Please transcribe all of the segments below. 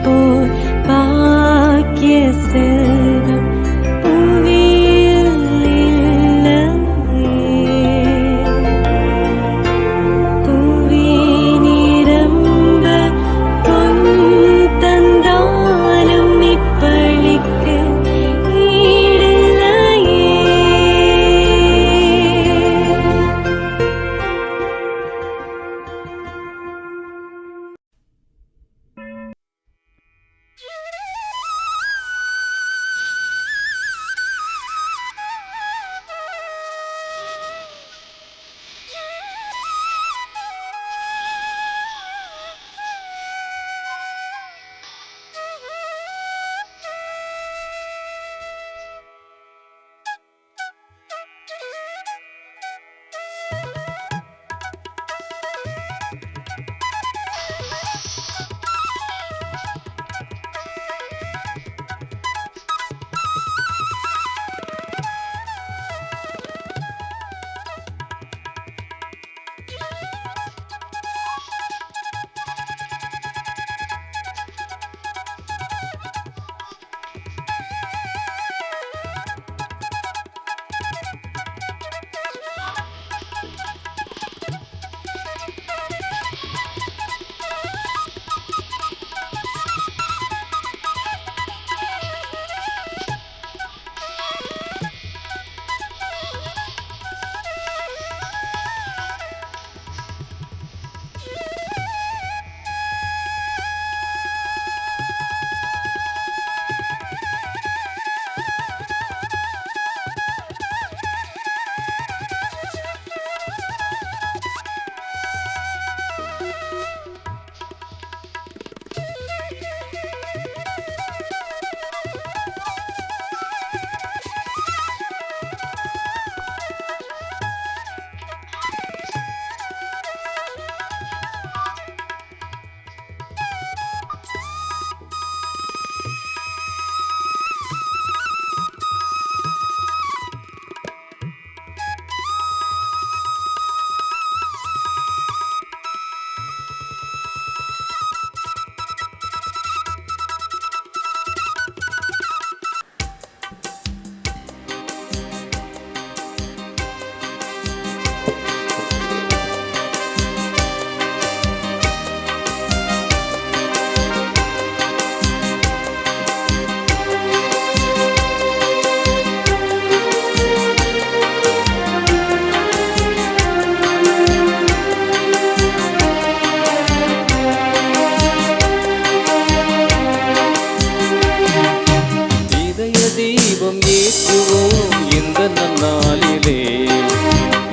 போல் பாக்கிய செல்வம் புவியில் இல்லையே. புவி நிரம்ப பொன் தந்தாலும் இப்பழிக்கு ஈடில்லையே.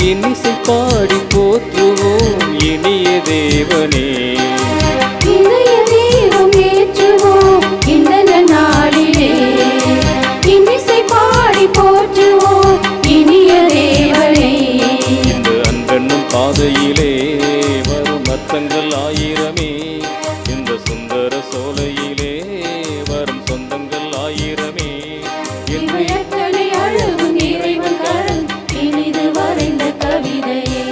இன்னிசை பாடி போற்றுவோம் இனிய தேவனே. இனிய தெய்வம் ஏற்றுவோம் இந்த நாளிலே. இன்னிசை பாடி போற்றுவோம் இனிய தேவனே. இந்த அன்பென்னும் பாதையிலே வரும் அர்த்தங்கள் ஆயிரமே. இந்த சுந்தர சோலையிலே வரும் சொந்தங்கள் ஆயிரமே. இவையத்தனை அழகும் இறைவன் கரம் இனிது வரைந்த கவிதையே.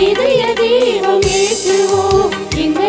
இதய தெய்வம் ஏற்றுவோம் இந்த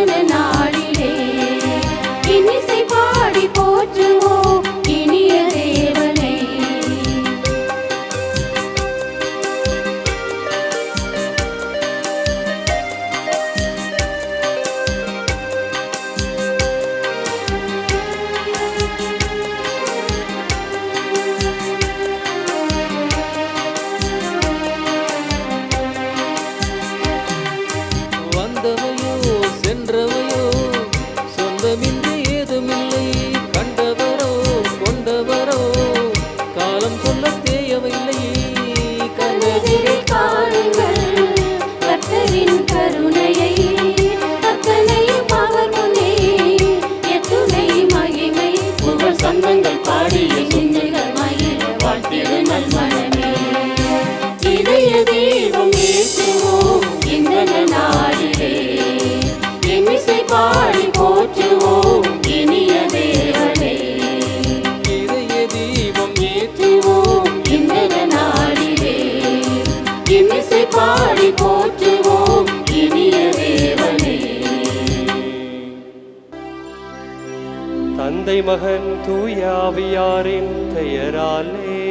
தந்தை மகன் தூய ஆவியாரின் பெயராலே.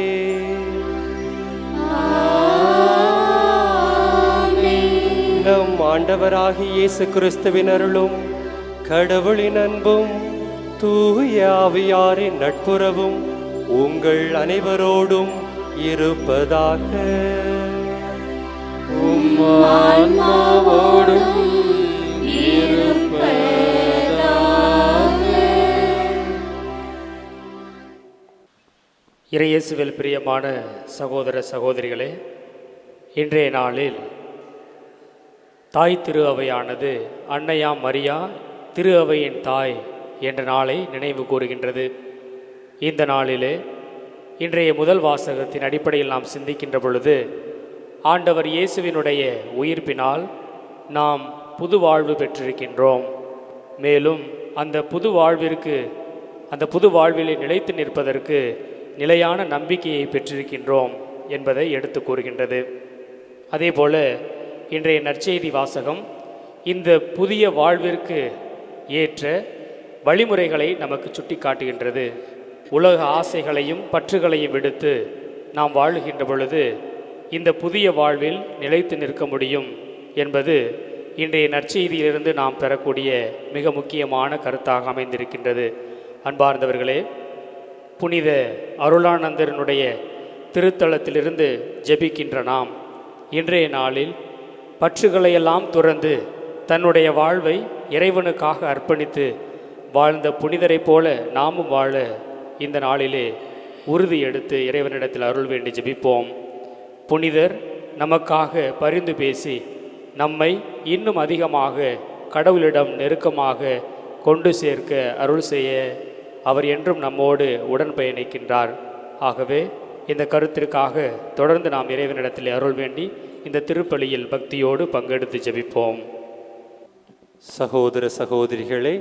நம் ஆண்டவராகிய இயேசு கிறிஸ்துவின் அருளும் கடவுளின் அன்பும் தூய ஆவியாரின் நட்புறவும் உங்கள் அனைவரோடும் இருப்பதாக. ஆன்மாவோடும் இருப்பதாக. இறையேசுவில் பிரியமான சகோதர சகோதரிகளே, இன்றைய நாளில் தாய் திரு அவையானது அன்னையாம் மரியா திரு அவையின் தாய் என்ற நாளை நினைவு கூறுகின்றது. இந்த நாளிலே இன்றைய முதல் வாசகத்தின் அடிப்படையில் நாம் சிந்திக்கின்ற பொழுது, ஆண்டவர் இயேசுவினுடைய உயிர்ப்பினால் நாம் புது வாழ்வு பெற்றிருக்கின்றோம். மேலும் அந்த புது வாழ்விலே நிலைத்து நிற்பதற்கு நிலையான நம்பிக்கையை பெற்றிருக்கின்றோம் என்பதை எடுத்து கூறுகின்றது. அதேபோல இன்றைய நற்செய்தி வாசகம் இந்த புதிய வாழ்விற்கு ஏற்ற வழிமுறைகளை நமக்கு சுட்டி காட்டுகின்றது. உலக ஆசைகளையும் பற்றுகளையும் விடுத்து நாம் வாழுகின்ற பொழுது இந்த புதிய வாழ்வில் நிலைத்து நிற்க முடியும் என்பது இன்றைய நற்செய்தியிலிருந்து நாம் பெறக்கூடிய மிக முக்கியமான கருத்தாக அமைந்திருக்கின்றது. அன்பார்ந்தவர்களே, புனித அருளானந்தரனுடைய திருத்தலத்திலிருந்து ஜெபிக்கின்ற நாம் இன்றைய நாளில் பற்றுகளையெல்லாம் துறந்து தன்னுடைய வாழ்வை இறைவனுக்காக அர்ப்பணித்து வாழ்ந்த புனிதரைப் போல நாமும் வாழ இந்த நாளிலே உறுதி எடுத்து இறைவனிடத்தில் அருள் வேண்டி ஜெபிப்போம். புனிதர் நமக்காக பரிந்து பேசி நம்மை இன்னும் அதிகமாக கடவுளிடம் நெருக்கமாக கொண்டு சேர்க்க அருள் செய்ய அவர் என்றும் நம்மோடு உடன் பயணிக்கின்றார். ஆகவே இந்த கருத்திற்காக தொடர்ந்து நாம் இறைவனிடத்தில் அருள் வேண்டி இந்த திருப்பலியில் பக்தியோடு பங்கெடுத்து ஜெபிப்போம். சகோதர சகோதரிகளே,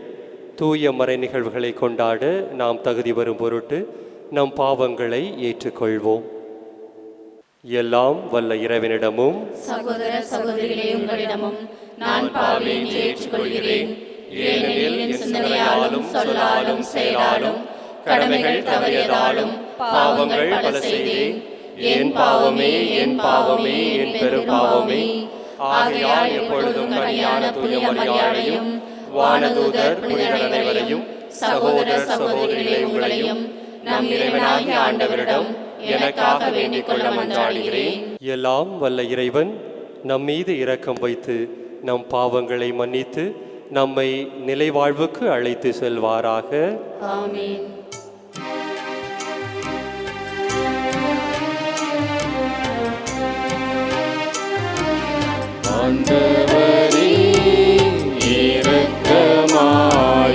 தூய மறை நிகழ்வுகளை கொண்டாட நாம் தகுதி வரும் பொருட்டு நம் பாவங்களை ஏற்றுக்கொள்வோம். எல்லாம் வல்ல இறைவனிடமும் சகோதர சகோதரிகளே, உங்களிடமும் நான் பாவி என்று ஏற்றுக்கொள்கிறேன். ஏனெனில் என் சிந்தனையாலும் சொல்லாலும் செயலாலும் கடமைகள் தவறியதாலும் பாவங்கள் பல செய்தேன். என் பாவமே என் பாவமே என் பெரும் பாவமே. ஆகையால் எப்பொழுதும் கனியான தூய மரியாதையும் வானதூதர் புனிதர் அனைவரையும் சகோதர சகோதரிகளே உங்களையும் நம் இறைவனாகிய ஆண்டவரிடம் எனக்காக வேண்டிக் கொள்ள மன்றாடுகிறேன். எல்லாம் வல்ல இறைவன் நம் மீது இரக்கம் வைத்து நம் பாவங்களை மன்னித்து நம்மை நிலைவாழ்வுக்கு அழைத்து செல்வாராக. ஆமென். ஆண்டவரே இரக்கமாயிரும்.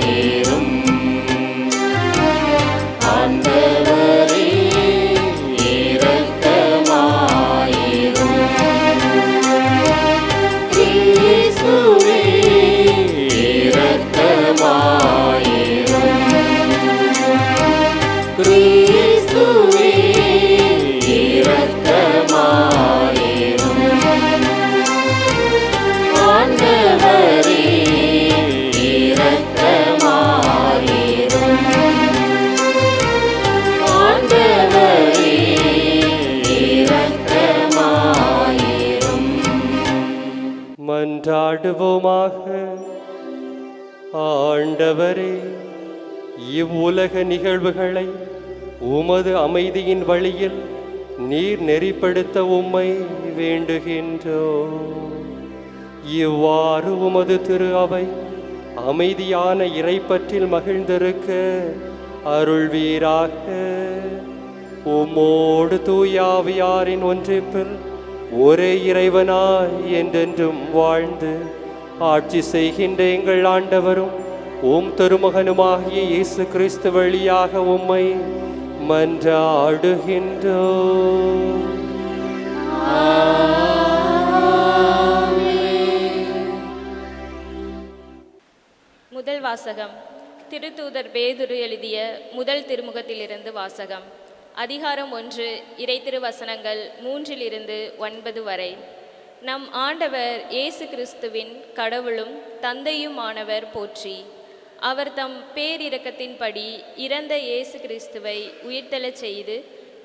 ஆண்டவரே இரக்கமாயிரும். கிறிஸ்துவே இரக்கமாயிரும். கிறிஸ்துவே இரக்கமாயிரும். ஆண்டவரே இரக்கமாயிரும். ஆண்டவரே இரக்கமாயிரும். மன்றாடுவோமாக. ஆண்டவரே, இவ்வுலக நிகழ்வுகளை உமது அமைதியின் வழியில் நீர் நெறிப்படுத்த உம்மை வேண்டுகின்றோம். இவ்வாறு உமது திரு அவை அமைதியான இறைப்பற்றில் மகிழ்ந்திருக்க அருள்வீராக. உம்மோடு தூயாவியாரின் ஒன்றிப்பில் ஒரே இறைவனாய் என்றென்றும் வாழ்ந்து ஆட்சி செய்கின்ற எங்கள் ஆண்டவரும் உம் திருமகனுமாகிய இயேசு கிறிஸ்து வழியாக உம்மை மன்றாடுகின்றோம். முதல் வாசகம். திருத்தூதர் பேதுரு எழுதிய முதல் திருமுகத்திலிருந்து வாசகம். அதிகாரம் 1, இறை திருவசனங்கள் 3-9 வரை. நம் ஆண்டவர் இயேசு கிறிஸ்துவின் கடவுளும் தந்தையுமானவர் போற்றி. அவர் தம் பேரிரக்கத்தின்படி இறந்த இயேசு கிறிஸ்துவை உயிர்த்தெழச் செய்து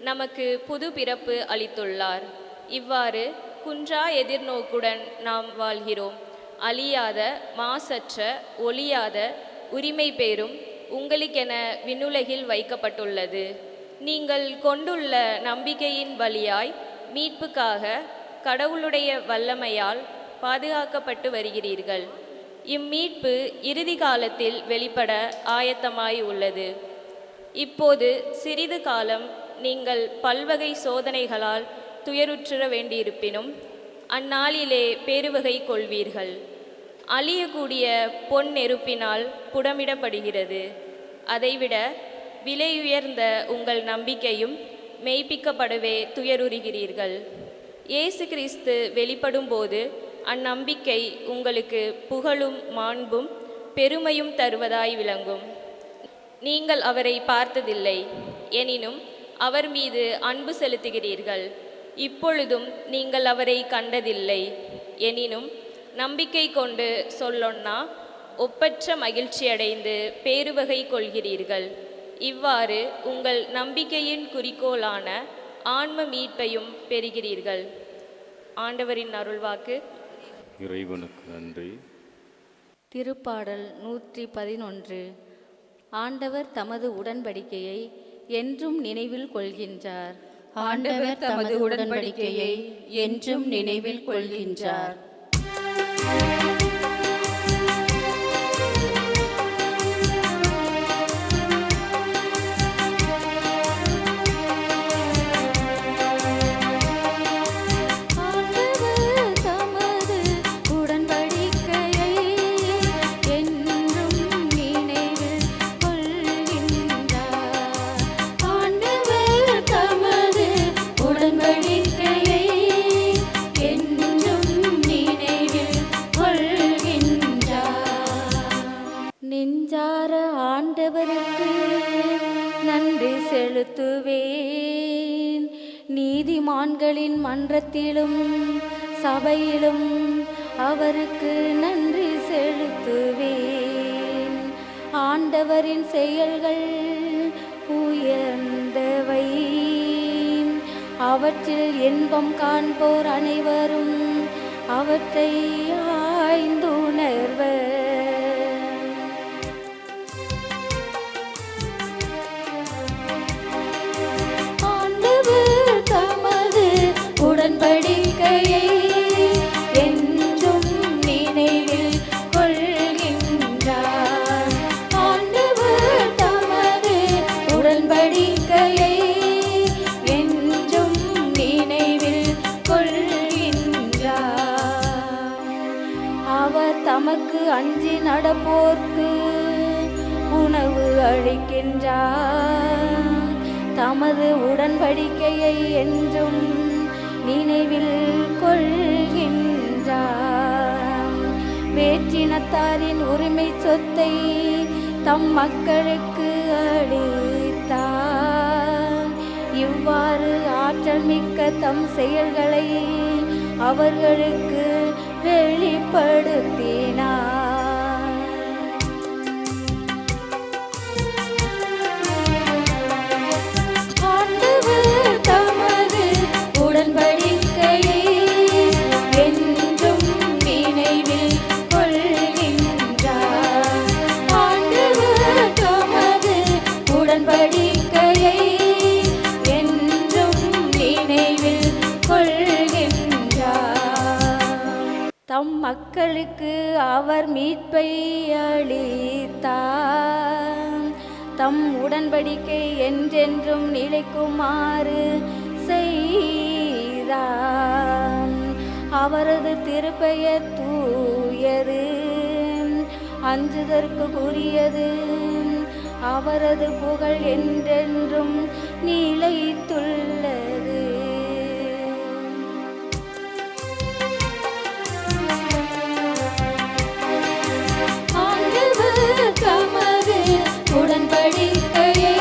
நமக்கு புது பிறப்பு அளித்துள்ளார். இவ்வாறு குன்றா எதிர்நோக்குடன் நாம் வாழ்கிறோம். அழியாத, மாசற்ற, ஒளியாத உரிமை பேரும் உங்களுக்கென விண்ணுலகில் வைக்கப்பட்டுள்ளது. நீங்கள் கொண்டுள்ள நம்பிக்கையின் வழியாய் மீட்புக்காக கடவுளுடைய வல்லமையால் பாதுகாக்கப்பட்டு வருகிறீர்கள். இம்மீட்பு இறுதி காலத்தில் வெளிப்பட ஆயத்தமாய் உள்ளது. இப்போது சிறிது காலம் நீங்கள் பல்வகை சோதனைகளால் துயருற்ற வேண்டியிருப்பினும் அந்நாளிலே பேருவகை கொள்வீர்கள். அழியக்கூடிய பொன் நெருப்பினால் புடமிடப்படுகிறது. அதைவிட விலையுயர்ந்த உங்கள் நம்பிக்கையும் மெய்ப்பிக்கப்படவே துயருறுகிறீர்கள். இயேசு கிறிஸ்து வெளிப்படும்போது அந்நம்பிக்கை உங்களுக்கு புகழும் மாண்பும் பெருமையும் தருவதாய் விளங்கும். நீங்கள் அவரை பார்த்ததில்லை, எனினும் அவர் மீது அன்பு செலுத்துகிறீர்கள். இப்பொழுதும் நீங்கள் அவரை கண்டதில்லை, எனினும் நம்பிக்கை கொண்டு சொல்லொன்னா ஒப்பற்ற மகிழ்ச்சியடைந்து பேருவகை கொள்கிறீர்கள். இவ்வாறு உங்கள் நம்பிக்கையின் குறிக்கோளான ஆன்ம மீட்பையும் பெறுகிறீர்கள். ஆண்டவரின் அருள்வாக்கு. இறைவனுக்கு நன்றி. திருப்பாடல் 111. ஆண்டவர் தமது உடன்படிக்கையை என்றும் நினைவில் கொள்கின்றார். ஆண்டவர் தமது உடன்படிக்கையை என்றும் நினைவில் கொள்கின்றார். நெஞ்சார ஆண்டவருக்கு நன்றி செலுத்துவேன். நீதிமான்களின் மன்றத்திலும் சபையிலும் அவருக்கு நன்றி செலுத்துவேன். ஆண்டவரின் செயல்கள் உயர்ந்தவை, அவற்றில் இன்பம் காண்போர் அனைவரும் அவற்றை ஆய்ந்துணர்வர். உடன்படிக்கையை என்றும் நினைவில் கொள்கின்றார். ஆண்டவர் தமது உடன்படிக்கையை என்றும் நினைவில் கொள்கின்றார். அவர் தமக்கு அஞ்சி நடப்போர்க்கு உணவு அளிக்கின்றார். தமது உடன்படிக்கையை என்றும் நினைவில் கொள்கின்றார். வேற்றினத்தாரின் உரிமை சொத்தை தம் மக்களுக்கு அளித்தார். இவ்வாறு ஆற்றல் மிக்க தம் செயல்களை அவர்களுக்கு வெளிப்படுத்தினார். உடன்படிக்கையை என்றும் நினைவில் கொள்கின்றார். ஆண்டவர் தமது உடன்படிக்கையை என்றும் நினைவில் கொள்கின்றார். தம் மக்களுக்கு அவர் மீட்பை அளித்தார். தம் உடன்படிக்கை என்றென்றும் நிலைக்குமாறு செய்தார். அவரது திருப்பெயர் தூயது, அஞ்சுதற்குரியது. அவரது புகழ் என்றென்றும் நிலைத்துள்ளது. ஆண்டவர் தமது உடன்படிக்கையை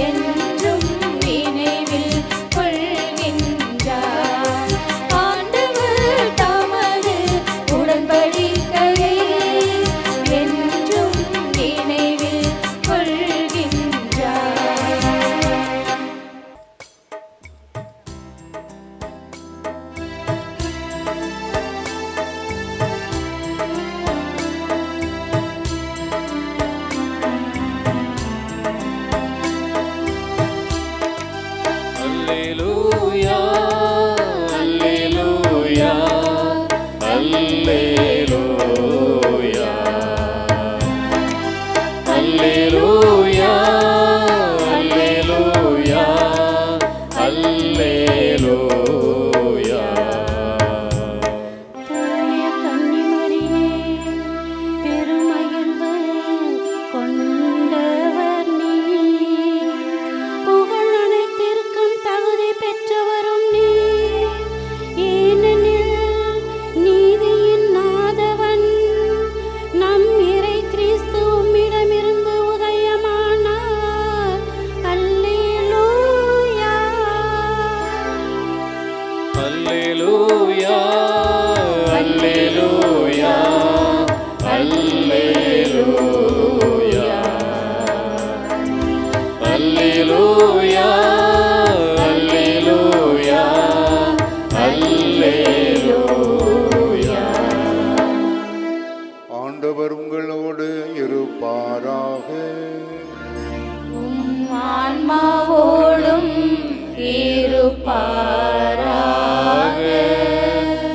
என்றும் நினைவில் கொள்கின்றார். ஆண்டவர் தமது உடன்படிக்கையை என்றும் அல்லேலூயா அல்லேலூயா அல்லேலூயா அல்லேலூயா அல்லேலூயா. தூய கன்னிமரியே, பெருமகிழ்வு கொண்டவர் நீர். புகழ் அனைத்திற்கும் தகுதி பெற்றவரும் நீர். ஏனெனில் நீதியின் நாதவன் நம் இறை கிறிஸ்து உம்மிடமிருந்து உதயமானார். அல்லேலூயா. அல்லேலூயா அல்லேலூயா அல்லேலூயா அல்லேலூயா அல்லேலூயா அல்லேலூயா. ஆண்டவர் உங்களோடு இருப்பாராக. உம் ஆன்மாவோடும் இருப்பாராக.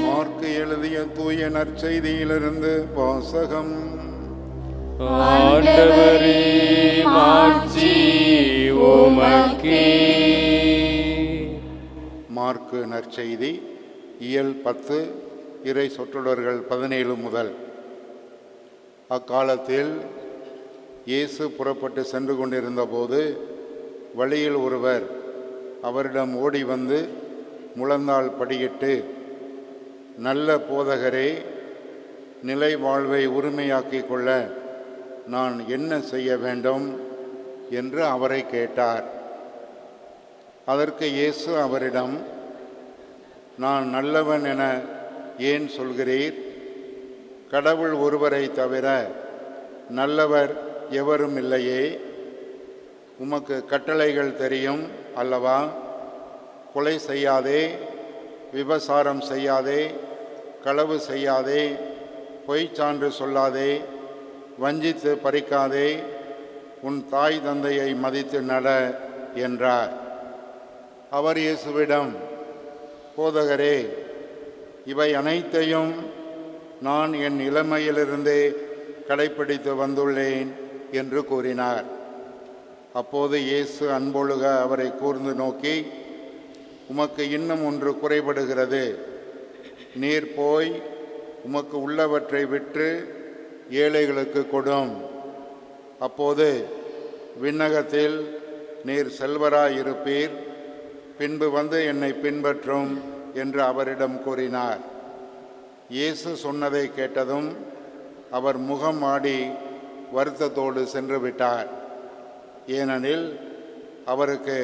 மார்க்கு எழுதிய தூய நற்செய்தியிலிருந்து வாசகம். ஆண்டவரே மாட்சி உமக்கே. மார்க்கு நற்செய்தி இயல் 10 இறை சொற்றொடர்கள் 17 முதல். அக்காலத்தில் இயேசு புறப்பட்டு சென்று கொண்டிருந்தபோது வழியில் ஒருவர் அவரிடம் ஓடி வந்து முழந்தாள் படியிட்டு, நல்ல போதகரே, நிலை வாழ்வை உரிமையாக்கிக் கொள்ள நான் என்ன செய்ய வேண்டும் என்று அவரை கேட்டார். அதற்கு இயேசு அவரிடம், நான் நல்லவன் என ஏன் சொல்கிறீர்? கடவுள் ஒருவரை தவிர நல்லவர் எவரும் இல்லையே. உமக்கு கட்டளைகள் தெரியும் அல்லவா? கொலை செய்யாதே, விபசாரம் செய்யாதே, களவு செய்யாதே, பொய்ச் சான்று சொல்லாதே, வஞ்சித்து பறிக்காதே, உன் தாய் தந்தையை மதித்து நட என்றார். அவர் இயேசுவிடம், போதகரே, இவை அனைத்தையும் நான் என் இளமையிலிருந்தே கடைப்பிடித்து வந்துள்ளேன் என்று கூறினார். அப்போது இயேசு அன்பொழுக அவரை கூர்ந்து நோக்கி, உமக்கு இன்னும் ஒன்று குறைபடுகிறது. நீர் போய் உமக்கு உள்ளவற்றை விற்று ஏழைகளுக்கு கொடும். அப்போது விண்ணகத்தில் நீர் செல்வராயிருப்பீர். பின்பு வந்து என்னை பின்பற்றும் என்று அவரிடம் கூறினார். இயேசு சொன்னதை கேட்டதும் அவர் முகம் ஆடி வருத்தத்தோடு சென்று விட்டார். ஏனெனில் அவருக்கு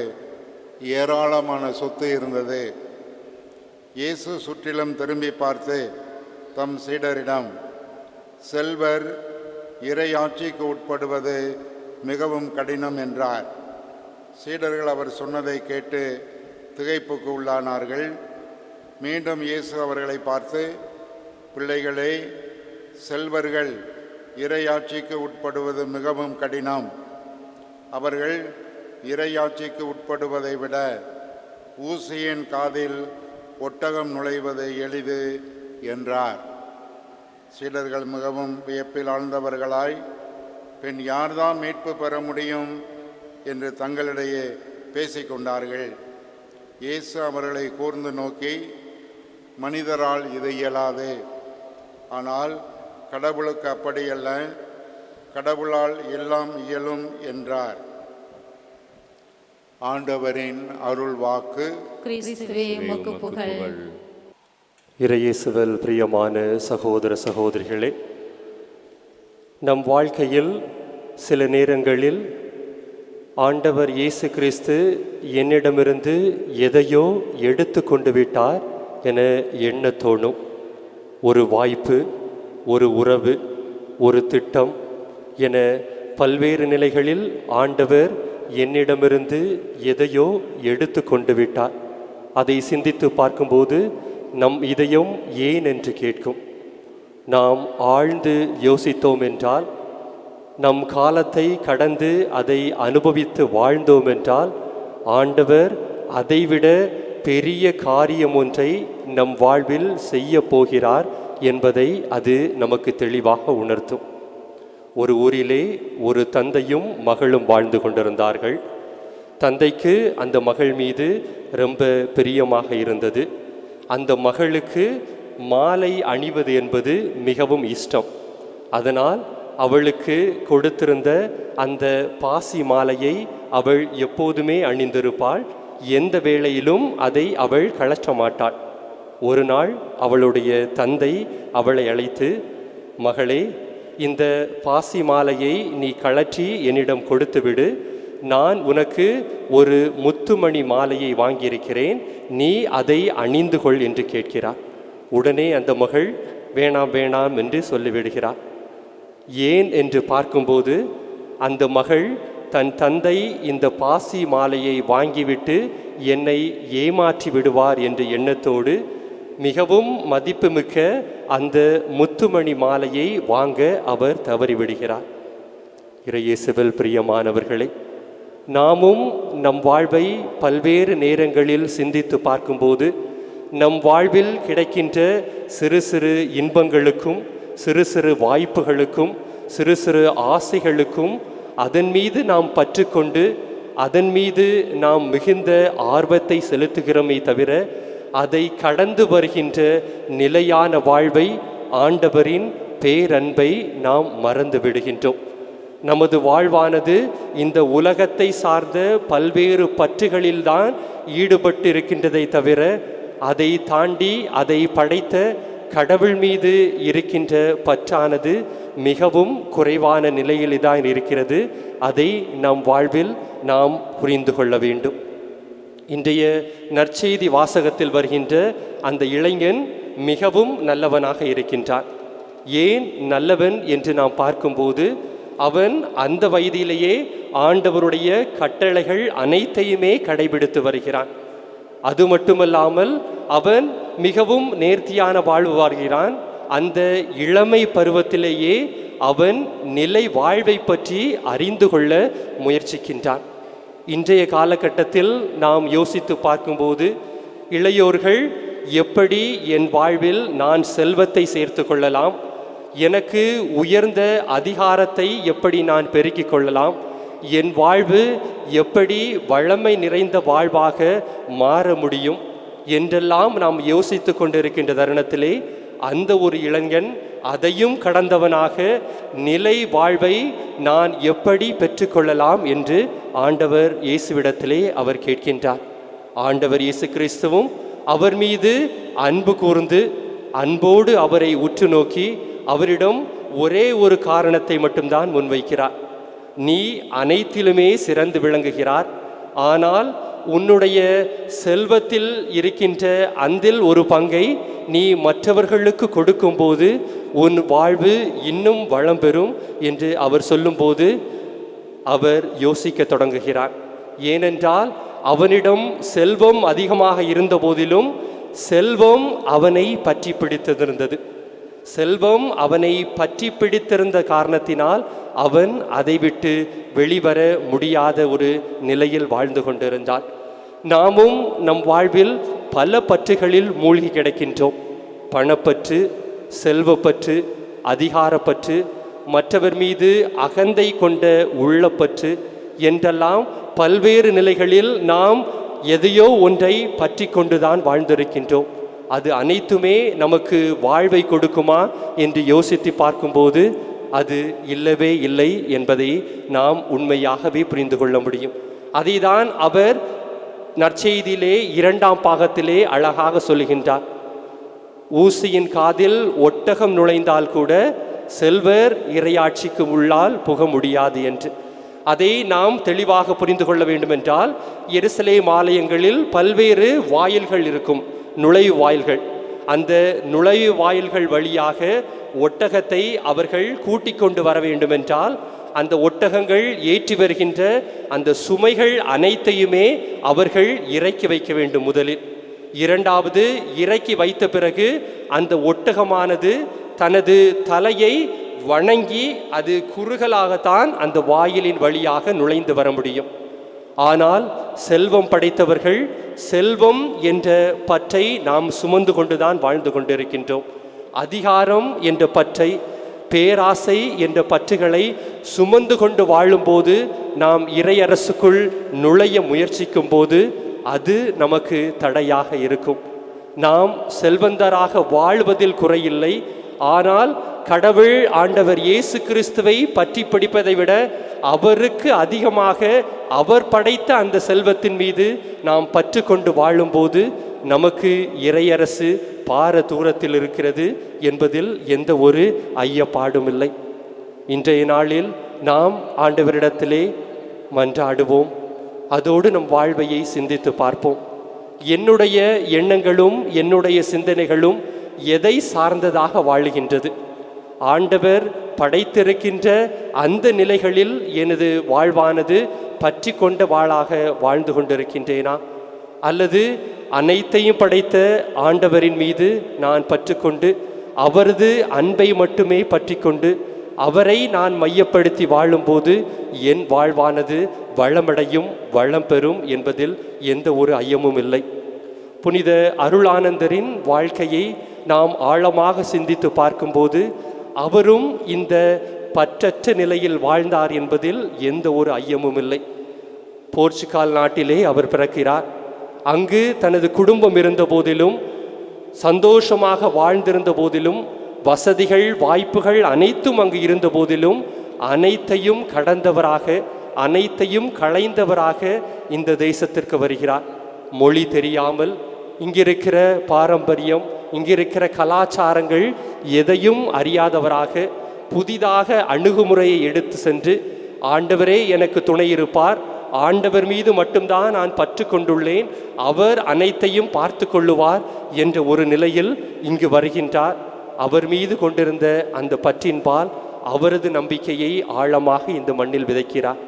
ஏராளமான சொத்து இருந்தது. இயேசு சுற்றிலும் திரும்பி பார்த்து தம் சீடரிடம், செல்வர் இறையாட்சிக்கு உட்படுவது மிகவும் கடினம் என்றார். சீடர்கள் அவர் சொன்னதை கேட்டு திகைப்புக்கு உள்ளானார்கள். மீண்டும் இயேசு அவர்களை பார்த்து, பிள்ளைகளே, செல்வர்கள் இறையாட்சிக்கு உட்படுவது மிகவும் கடினம். அவர்கள் இறையாட்சிக்கு உட்படுவதை விட ஊசியின் காதில் ஒட்டகம் நுழைவது எளிது என்றார். சீடர்கள் மிகவும் வியப்பில் ஆழ்ந்தவர்களாய், பின் யார்தான் மீட்பு பெற முடியும் என்று தங்களிடையே பேசிக்கொண்டார்கள். இயேசு அவர்களை கூர்ந்து நோக்கி, மனிதரால் இது இயலாது, ஆனால் கடவுளுக்கு அப்படியல்ல, கடவுளால் எல்லாம் இயலும் என்றார். ஆண்டவரின் அருள் வாக்கு. கிறிஸ்துவே உமக்கு புகழ். இறையேசுவில் பிரியமான சகோதர சகோதரிகளே, நம் வாழ்க்கையில் சில நேரங்களில் ஆண்டவர் இயேசு கிறிஸ்து என்னிடமிருந்து எதையோ எடுத்து கொண்டு விட்டார் என எண்ண தோணும். ஒரு வாய்ப்பு, ஒரு உறவு, ஒரு திட்டம் என பல்வேறு நிலைகளில் ஆண்டவர் என்னிடமிருந்து எதையோ எடுத்து கொண்டு விட்டார். அதை சிந்தித்து பார்க்கும்போது நம் இதயம் ஏன் என்று கேட்கும். நாம் ஆழ்ந்து யோசித்தோம் என்றால், நம் காலத்தை கடந்து அதை அனுபவித்து வாழ்ந்தோம் என்றால், ஆண்டவர் அதைவிட பெரிய காரியம் ஒன்றை நம் வாழ்வில் செய்ய போகிறார் என்பதை அது நமக்கு தெளிவாக உணர்த்தும். ஒரு ஊரிலே ஒரு தந்தையும் மகளும் வாழ்ந்து கொண்டிருந்தார்கள். தந்தைக்கு அந்த மகள் மீது ரொம்ப பிரியமாக இருந்தது. அந்த மகளுக்கு மாலை அணிவது என்பது மிகவும் இஷ்டம். அதனால் அவளுக்கு கொடுத்திருந்த அந்த பாசி மாலையை அவள் எப்போதுமே அணிந்திருப்பாள். எந்த வேளையிலும் அதை அவள் கழற்ற மாட்டாள். ஒரு நாள் அவளுடைய தந்தை அவளை அழைத்து, மகளே, இந்த பாசி மாலையை நீ கழற்றி என்னிடம் கொடுத்துவிடு. நான் உனக்கு ஒரு முத்துமணி மாலையை வாங்கியிருக்கிறேன், நீ அதை அணிந்து கொள் என்று கேட்கிறார். உடனே அந்த மகள் வேணாம் வேணாம் என்று சொல்லிவிடுகிறார். ஏன் என்று பார்க்கும்போது அந்த மகள் தன் தந்தை இந்த பாசி மாலையை வாங்கிவிட்டு என்னை ஏமாற்றி விடுவார் என்ற எண்ணத்தோடு மிகவும் மதிப்புமிக்க அந்த முத்துமணி மாலையை வாங்க அவர் தவறிவிடுகிறார். இறையேசுவில் பிரியமானவர்களே, நாமும் நம் வாழ்வை பல்வேறு நேரங்களில் சிந்தித்து பார்க்கும்போது நம் வாழ்வில் கிடைக்கின்ற சிறு சிறு இன்பங்களுக்கும் சிறு சிறு வாய்ப்புகளுக்கும் சிறு சிறு ஆசைகளுக்கும் அதன் மீது நாம் பற்றுக்கொண்டு அதன் மீது நாம் மிகுந்த ஆர்வத்தை செலுத்துகிறோமே தவிர அதை கடந்து வருகின்ற நிலையான வாழ்வை, ஆண்டவரின் பேரன்பை நாம் மறந்து விடுகின்றோம். நமது வாழ்வானது இந்த உலகத்தை சார்ந்த பல்வேறு பற்றுகளில்தான் ஈடுபட்டு இருக்கின்றதை தவிர அதை தாண்டி அதை படைத்த கடவுள் மீது இருக்கின்ற பற்றானது மிகவும் குறைவான நிலையில்தான் இருக்கிறது. அதை நம் வாழ்வில் நாம் புரிந்து கொள்ள வேண்டும். இன்றைய நற்செய்தி வாசகத்தில் வருகின்ற அந்த இளைஞன் மிகவும் நல்லவனாக இருக்கின்றான். ஏன் நல்லவன் என்று நாம் பார்க்கும்போது அவன் அந்த வயதிலேயே ஆண்டவருடைய கட்டளைகள் அனைத்தையுமே கடைபிடித்து வருகிறான். அது மட்டுமல்லாமல் அவன் மிகவும் நேர்த்தியான வாழ்வு வாழ்கிறான். அந்த இளமை பருவத்திலேயே அவன் நிலை வாழ்வை பற்றி அறிந்து கொள்ள முயற்சிக்கின்றான். இன்றைய காலகட்டத்தில் நாம் யோசித்து பார்க்கும்போது இளையோர்கள் எப்படி என் வாழ்வில் நான் செல்வத்தை சேர்த்து கொள்ளலாம், எனக்கு உயர்ந்த அதிகாரத்தை எப்படி நான் பெருக்கிக் கொள்ளலாம், என் வாழ்வு எப்படி வளமை நிறைந்த வாழ்வாக மாற முடியும் என்றெல்லாம் நாம் யோசித்து கொண்டிருக்கின்ற தருணத்திலே அந்த ஒரு இளைஞன் அதையும் கடந்தவனாக நிலை வாழ்வை நான் எப்படி பெற்றுக்கொள்ளலாம் என்று ஆண்டவர் இயேசுவிடத்திலே அவர் கேட்கின்றார். ஆண்டவர் இயேசு கிறிஸ்துவும் அவர் மீது அன்பு கூர்ந்து அன்போடு அவரை உற்று நோக்கி அவரிடம் ஒரே ஒரு காரணத்தை மட்டும்தான் முன்வைக்கிறார். நீ அனைத்திலுமே சிறந்து விளங்குகிறார், ஆனால் உன்னுடைய செல்வத்தில் இருக்கின்ற அந்தில் ஒரு பங்கை நீ மற்றவர்களுக்கு கொடுக்கும்போது உன் வாழ்வு இன்னும் வளம் பெறும் என்று அவர் சொல்லும்போது அவர் யோசிக்க தொடங்குகிறார். ஏனென்றால் அவனிடம் செல்வம் அதிகமாக இருந்த போதிலும் செல்வம் அவனை பற்றி பிடித்திருந்தது. செல்வம் அவனை பற்றி பிடித்திருந்த காரணத்தினால் அவன் அதை விட்டு வெளிவர முடியாத ஒரு நிலையில் வாழ்ந்து கொண்டிருந்தான். நாமும் நம் வாழ்வில் பல பற்றுகளில் மூழ்கி கிடக்கின்றோம். பணப்பற்று, செல்வப்பற்று, அதிகாரப்பற்று, மற்றவர் மீது அகந்தை கொண்ட உள்ளப்பற்று என்றெல்லாம் பல்வேறு நிலைகளில் நாம் எதையோ ஒன்றை பற்றி கொண்டுதான் வாழ்ந்திருக்கின்றோம். அது அனைத்துமே நமக்கு வாழ்வை கொடுக்குமா என்று யோசித்து பார்க்கும்போது அது இல்லவே இல்லை என்பதை நாம் உண்மையாகவே புரிந்து கொள்ள முடியும். அதைதான் அவர் நற்செய்தியிலே 2ஆம் பாகத்திலே அழகாக சொல்லுகின்றார். ஊசியின் காதில் ஒட்டகம் நுழைந்தால் கூட செல்வர் இறையாட்சிக்கு உள்ளால் புக முடியாது என்று. அதை நாம் தெளிவாக புரிந்து கொள்ள வேண்டுமென்றால் எருசலேம் ஆலயங்களில் பல்வேறு வாயில்கள் இருக்கும், நுழைவு வாயில்கள். அந்த நுழைவு வாயில்கள் வழியாக ஒட்டகத்தை அவர்கள் கூட்டிக் கொண்டு வர வேண்டுமென்றால் அந்த ஒட்டகங்கள் ஏற்றி வருகின்ற அந்த சுமைகள் அனைத்தையுமே அவர்கள் இறக்கி வைக்க வேண்டும் முதலில். இரண்டாவது, இறக்கி வைத்த பிறகு அந்த ஒட்டகமானது தனது தலையை வணங்கி அது குறுகலாகத்தான் அந்த வாயிலின் வழியாக நுழைந்து வர முடியும். ஆனால் செல்வம் படைத்தவர்கள் செல்வம் என்ற பற்றை நாம் சுமந்து கொண்டுதான் வாழ்ந்து கொண்டிருக்கின்றோம். அதிகாரம் என்ற பற்றை, பேராசை என்ற பற்றுகளை சுமந்து கொண்டு வாழும்போது, நாம் இறையரசுக்குள் நுழைய முயற்சிக்கும் போது அது நமக்கு தடையாக இருக்கும். நாம் செல்வந்தராக வாழ்வதில் குறையில்லை. ஆனால் கடவுள் ஆண்டவர் இயேசு கிறிஸ்துவை பற்றி பிடிப்பதை விட அவருக்கு அதிகமாக அவர் படைத்த அந்த செல்வத்தின் மீது நாம் பற்று கொண்டு வாழும்போது நமக்கு இறையரசு பார தூரத்தில் இருக்கிறது என்பதில் எந்த ஒரு ஐயப்பாடும் இல்லை. இன்றைய நாளில் நாம் ஆண்டவரிடத்திலே மன்றாடுவோம். அதோடு நம் வாழ்வையை சிந்தித்து பார்ப்போம். என்னுடைய எண்ணங்களும் என்னுடைய சிந்தனைகளும் எதை சார்ந்ததாக வாழுகின்றது? ஆண்டவர் படைத்திருக்கின்ற அந்த நிலைகளில் எனது வாழ்வானது பற்றி கொண்ட வாளாக வாழ்ந்து கொண்டிருக்கின்றேனா? அல்லது அனைத்தையும் படைத்த ஆண்டவரின் மீது நான் பற்றுக்கொண்டு அவரது அன்பை மட்டுமே பற்றி கொண்டு அவரை நான் மையப்படுத்தி வாழும்போது என் வாழ்வானது வளமடையும், வளம் பெறும் என்பதில் எந்த ஒரு ஐயமும் இல்லை. புனித அருளானந்தரின் வாழ்க்கையை நாம் ஆழமாக சிந்தித்து பார்க்கும்போது அவரும் இந்த பற்றற்ற நிலையில் வாழ்ந்தார் என்பதில் எந்த ஒரு ஐயமும் இல்லை. போர்ச்சுகல் நாட்டிலே அவர் பிறக்கிறார். அங்கு தனது குடும்பம் இருந்த போதிலும், சந்தோஷமாக வாழ்ந்திருந்த போதிலும், வசதிகள் வாய்ப்புகள் அனைத்தும் அங்கு இருந்த போதிலும் அனைத்தையும் கடந்தவராக, அனைத்தையும் களைந்தவராக இந்த தேசத்திற்கு வருகிறார். மொழி தெரியாமல், இங்கிருக்கிற பாரம்பரியம், இங்கிருக்கிற கலாச்சாரங்கள் எதையும் அறியாதவராக புதிதாக அணுகுமுறையை எடுத்து சென்று, ஆண்டவரே எனக்கு துணை இருப்பார், ஆண்டவர் மீது மட்டும்தான் நான் பற்று கொண்டுள்ளேன், அவர் அனைத்தையும் பார்த்து கொள்ளுவார் என்ற ஒரு நிலையில் இங்கு வருகின்றார். அவர் மீது கொண்டிருந்த அந்த பற்றின்பால் அவரது நம்பிக்கையை ஆழமாக இந்த மண்ணில் விதைக்கிறார்.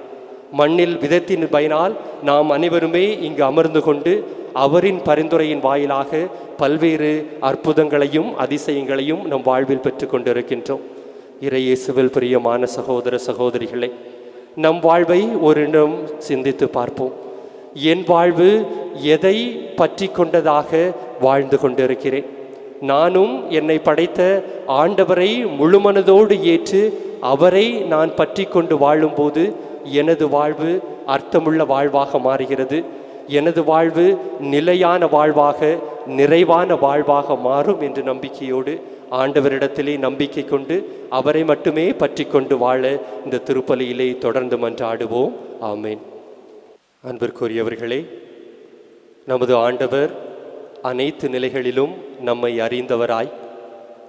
மண்ணில் விதத்தின் பயனால் நாம் அனைவருமே இங்கு அமர்ந்து கொண்டு அவரின் பரிந்துரையின் வாயிலாக பல்வேறு அற்புதங்களையும் அதிசயங்களையும் நம் வாழ்வில் பெற்று கொண்டிருக்கின்றோம். இறையேசுவில் பிரியமான சகோதர சகோதரிகளை, நம் வாழ்வை ஒரு நிமிடம் சிந்தித்து பார்ப்போம். என் வாழ்வு எதை பற்றி கொண்டதாக வாழ்ந்து கொண்டிருக்கிறேன்? நானும் என்னை படைத்த ஆண்டவரை முழுமனதோடு ஏற்று அவரை நான் பற்றி கொண்டு வாழும்போது எனது வாழ்வு அர்த்தமுள்ள வாழ்வாக மாறுகிறது. எனது வாழ்வு நிலையான வாழ்வாக, நிறைவான வாழ்வாக மாறும் என்ற நம்பிக்கையோடு ஆண்டவரிடத்திலே நம்பிக்கை கொண்டு அவரை மட்டுமே பற்றி கொண்டு வாழ இந்த திருப்பலியிலே தொடர்ந்து மன்றாடுவோம். ஆமேன். அன்பிற்குரியவர்களே, நமது ஆண்டவர் அனைத்து நிலைகளிலும் நம்மை அறிந்தவராய்,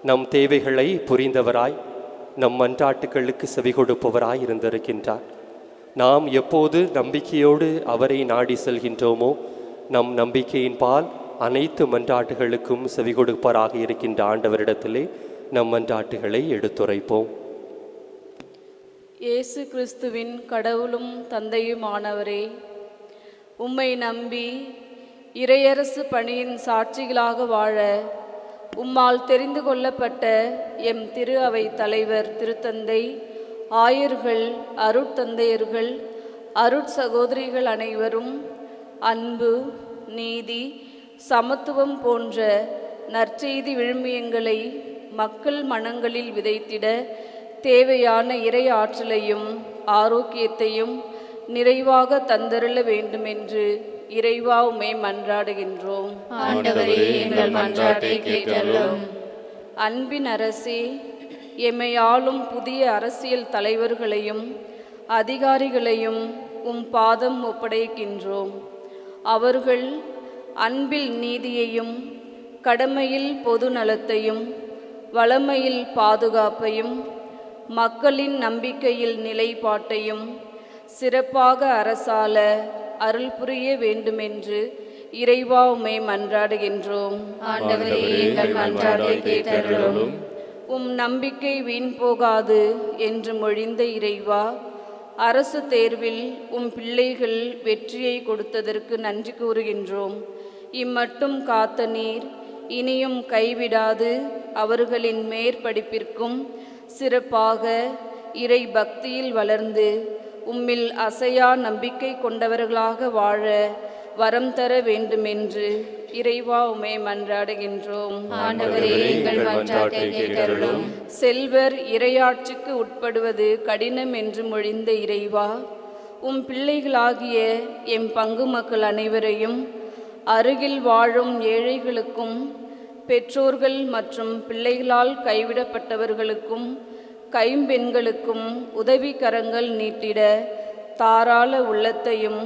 நம் தேவைகளை புரிந்தவராய், நம் மன்றாட்டுகளுக்கு செவி கொடுப்பவராய் இருந்திருக்கின்றார். நாம் எப்போது நம்பிக்கையோடு அவரை நாடி செல்கின்றோமோ, நம் நம்பிக்கையின் பால் அனைத்து மன்றாட்டுகளுக்கும் செவி கொடுப்பவராக இருக்கின்ற ஆண்டவரிடத்திலே நம் மன்றாட்டுகளை எடுத்துரைப்போம். இயேசு கிறிஸ்துவின் கடவுளும் தந்தையுமானவரே, உம்மை நம்பி இறையரசு பணியின் சாட்சிகளாக வாழ உம்மால் தெரிந்து கொள்ளப்பட்ட எம் திரு அவை தலைவர் திருத்தந்தை, ஆயர்கள், அருட்தந்தையர்கள், அருட்சகோதரிகள் அனைவரும் அன்பு, நீதி, சமத்துவம் போன்ற நற்செய்தி விழுமியங்களை மக்கள் மனங்களில் விதைத்திட தேவையான இறை ஆற்றலையும் ஆரோக்கியத்தையும் நிறைவாக தந்தருள வேண்டுமென்று இறைவா உம்மை மன்றாடுகின்றோம். ஆண்டவரே, எங்கள் மன்றாட்டை கேட்டருளும். அன்பின் அரசே, எம்மை ஆளும் புதிய அரசியல் தலைவர்களையும் அதிகாரிகளையும் உம் பாதம் ஒப்படைக்கின்றோம். அவர்கள் அன்பில் நீதியையும், கடமையில் பொது நலத்தையும், வளமையில் பாதுகாப்பையும், மக்களின் நம்பிக்கையில் நிலைப்பாட்டையும் சிறப்பாக அரசாள அருள் புரிய வேண்டுமென்று இறைவா உம்மை மன்றாடுகின்றோம். ஆண்டவரே, எங்கள் மன்றாட்டை கேட்டருளும். உம் நம்பிக்கை வீண் போகாது என்று மொழிந்த இறைவா, அரசு தேர்வில் உம் பிள்ளைகள் வெற்றியை கொடுத்ததற்கு நன்றி கூறுகின்றோம். இம்மட்டும் காத்த நீர் இனியும் கைவிடாது அவர்களின் மேற்படிப்பிற்கும் சிறப்பாக இறை பக்தியில் வளர்ந்து உம்மில் அசையா நம்பிக்கை கொண்டவர்களாக வாழ வரம் தர வேண்டுமென்று இறைவா உம்மை மன்றாடுகின்றோம். ஆண்டவரே, எங்கள் மன்றாட்டை கேட்டருளும். செல்வர் இறையாட்சிக்கு உட்படுவது கடினம் என்று மொழிந்த இறைவா, உம் பிள்ளைகளாகிய எம் பங்கு மக்கள் அனைவரையும், அருகில் வாழும் ஏழைகளுக்கும் பெற்றோர்கள் மற்றும் பிள்ளைகளால் கைவிடப்பட்டவர்களுக்கும் கைம்பெண்களுக்கும் உதவி கரங்கள் நீட்டிட தாராள உள்ளத்தையும்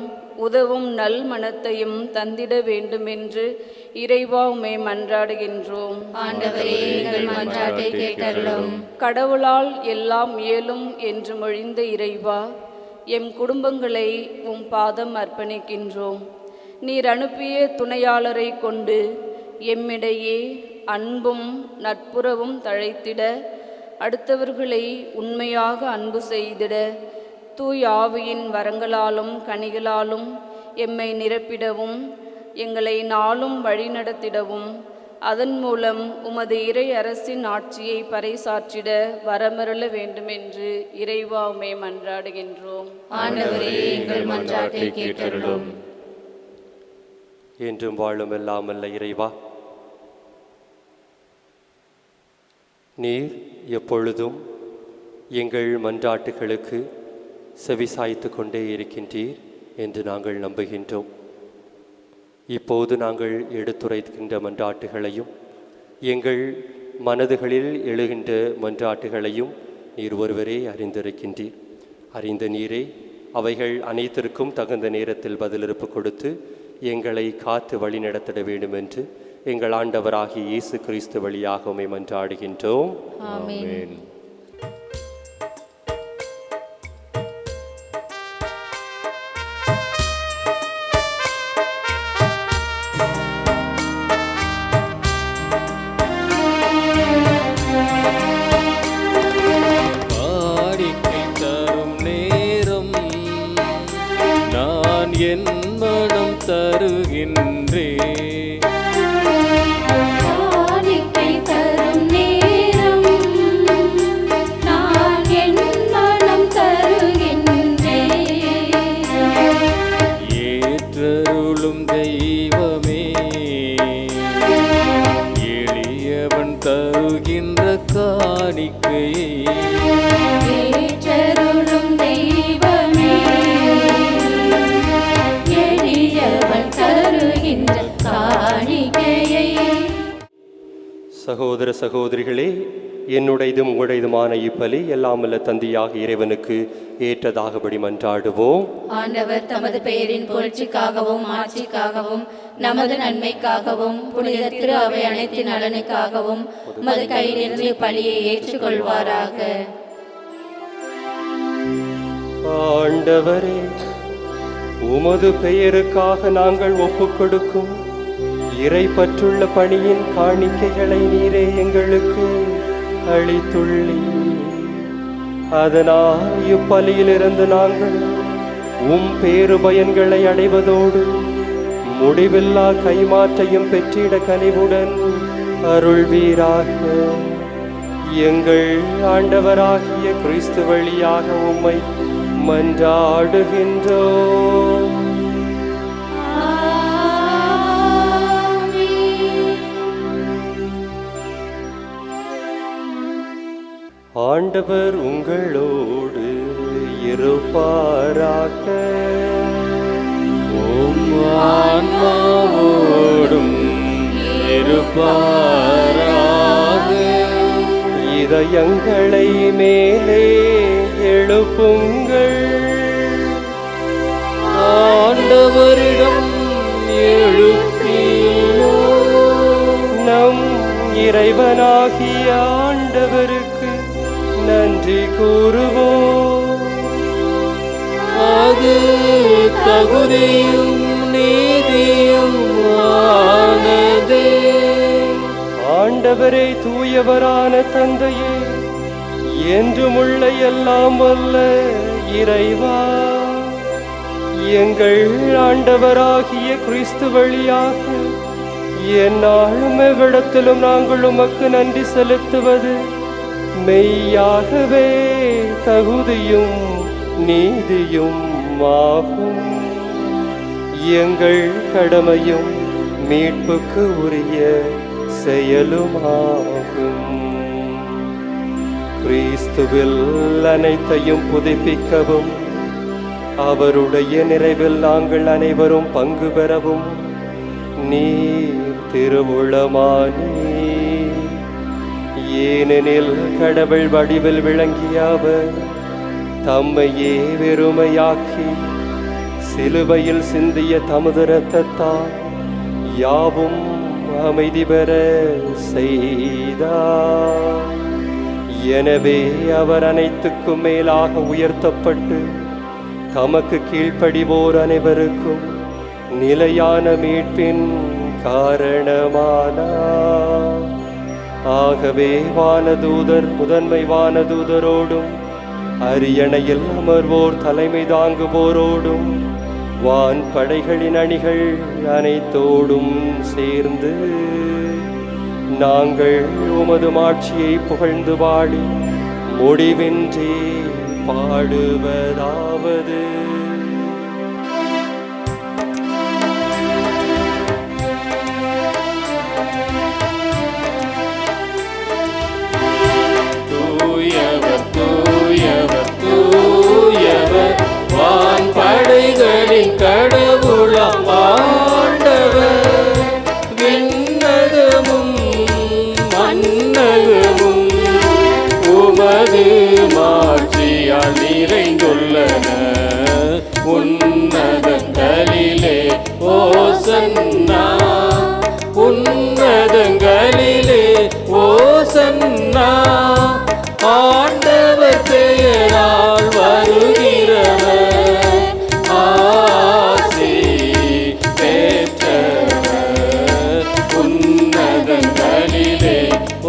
உதவும் நல் மனத்தையும் தந்திட வேண்டுமென்று இறைவா உம்மை மன்றாடுகின்றோம். ஆண்டவரே, எங்கள் மன்றாட்டை கேட்டருளும். கடவுளால் எல்லாம் இயலும் என்று மொழிந்த இறைவா, எம் குடும்பங்களை உம் பாதம் அர்ப்பணிக்கின்றோம். நீர் அனுப்பிய துணையாளரை கொண்டு எம்மிடையே அன்பும் நட்புறவும் தழைத்திட, அடுத்தவர்களை உண்மையாக அன்பு செய்திட, தூய் ஆவியின் வரங்களாலும் கனிகளாலும் எம்மை நிரப்பிடவும், எங்களை நாளும் வழிநடத்திடவும், அதன் மூலம் உமது இறை அரசின் ஆட்சியை பறைசாற்றிட வரமருள வேண்டுமென்று இறைவா உம்மை மன்றாடுகின்றோம். ஆண்டவரே, எங்கள் மன்றாட்டை கேட்டருளும். என்றும் வாழும் எல்லாமல்ல இறைவா, நீர் எப்பொழுதும் எங்கள் மன்றாட்டுகளுக்கு செவிசாய்த்து கொண்டே இருக்கின்றீர் என்று நாங்கள் நம்புகின்றோம். இப்போது நாங்கள் எடுத்துரைக்கின்ற மன்றாட்டுகளையும் எங்கள் மனதுகளில் எழுகின்ற மன்றாட்டுகளையும் நீர் ஒருவரே அறிந்திருக்கின்றீர். அறிந்த நீரே அவைகள் அனைத்திற்கும் தகுந்த நேரத்தில் பதிலிருப்பு கொடுத்து எங்களை காத்து வழிநடத்திட வேண்டும் என்று எங்கள் ஆண்டவராகிய இயேசு கிறிஸ்து வழியாக உம்மை மன்றாடுகின்றோம். ஆமென். காணிக்கை தரும் நேரம் நான் என் மனம் தருகின்றேன். காணிக்கை தரும் நேரம் நான் என் மனம் தருகின்றேன். ஏற்றருளும் தெய்வமே, எளியவன் தருகின்ற காணிக்கையை ஏற்றருளும் தெய்வமே, எளியவன் தருகின்ற காணிக்கையை. சகோதர சகோதரிகளே, என்னுடையதும் உங்களுடையதுமான இப்பலி எல்லாமல்ல தந்தையாக இறைவனுக்கு ஏற்றதாகபடி மன்றாடுவோம். ஆண்டவர் தமது பெயரின் புகழ்ச்சிக்காகவும் ஆட்சிக்காகவும் நமது நன்மைக்காகவும் புனித திரு அவை அனைத்தின் நலனுக்காகவும் உமது கையிலிருந்து பலியை ஏற்றுக்கொள்வாராக. ஆண்டவரே, உமது பெயருக்காக நாங்கள் ஒப்புக்கொடுக்கும் இறை பற்றுள்ள பணியின் காணிக்கைகளை நீரே எங்களுக்கு அளித்துள்ளீர். அதனால் இப்பலியிலிருந்து நாங்கள் உம் பேரு பயன்களை அடைவதோடு முடிவில்லா கைமாற்றையும் பெற்றிட கனிவுடன் அருள்வீராக. எங்கள் ஆண்டவராகிய கிறிஸ்து வழியாக உம்மை மன்றாடுகின்றோம். ஆண்டவர் உங்களோடு இருப்பாராக. உம் ஆன்மாவோடும் இருப்பாராக. இதயங்களை மேலே எழுப்புங்கள். ஆண்டவரிடம் எழுப்பியுள்ளோம். நம் இறைவனாகிய ஆண்டவருக்கு நன்றி கூறுவோம். அது தகுதியும் நீதியும் ஆனதே. ஆண்டவரே, தூயவரான தந்தையே, என்றுமுள்ள எல்லாம் வல்ல இறைவா, எங்கள் ஆண்டவராகிய கிறிஸ்து வழியாக எந்நாளும் எவ்விடத்திலும் நாங்கள் உமக்கு நன்றி செலுத்துவது மெய்யாகவே தகுதியும் நீதியும் ஆகும். எங்கள் கடமையும் மீட்புக்கு உரிய செயலுமாகும். கிறிஸ்துவில் அனைத்தையும் புதுப்பிக்கவும் அவருடைய நிறைவில் நாங்கள் அனைவரும் பங்கு பெறவும் நீர் திருவுளமானே. ஏனெனில் கடவுள் வடிவில் விளங்கிய அவர் தம்மையே வெறுமையாக்கி சிலுவையில் சிந்திய தமது இரத்தத்தால் யாவும் அமைதி பெற செய்தார். எனவே அவர் அனைத்துக்கும் மேலாக உயர்த்தப்பட்டு தமக்கு கீழ்ப்படிவோர் அனைவருக்கும் நிலையான மீட்பின் காரணமானார். ஆகவே வானதூதர் முதன்மை வானதூதரோடும் அரியணையில் அமர்வோர் தலைமை தாங்குவோரோடும் வான் படைகளின் அணிகள் அனைத்தோடும் சேர்ந்து நாங்கள் உமது மாட்சியை புகழ்ந்து பாடி முடிவின்றி பாடுவதாவது. தூயவர் தூயவர் தூயவர் வான் படைகளின் கடவுளாம் ஆண்டவர். விண்ணகமும் மண்ணகமும் உமது மாட்சியால் நிறைந்துள்ளன. உன்னதங்களிலே ஓசன்னா, உன்னதங்களிலே ஓசன்னா. ஆண்டவர் பெயரால் வருகிறவர் ஆசி பெற்றவர். உன்னதங்களிலே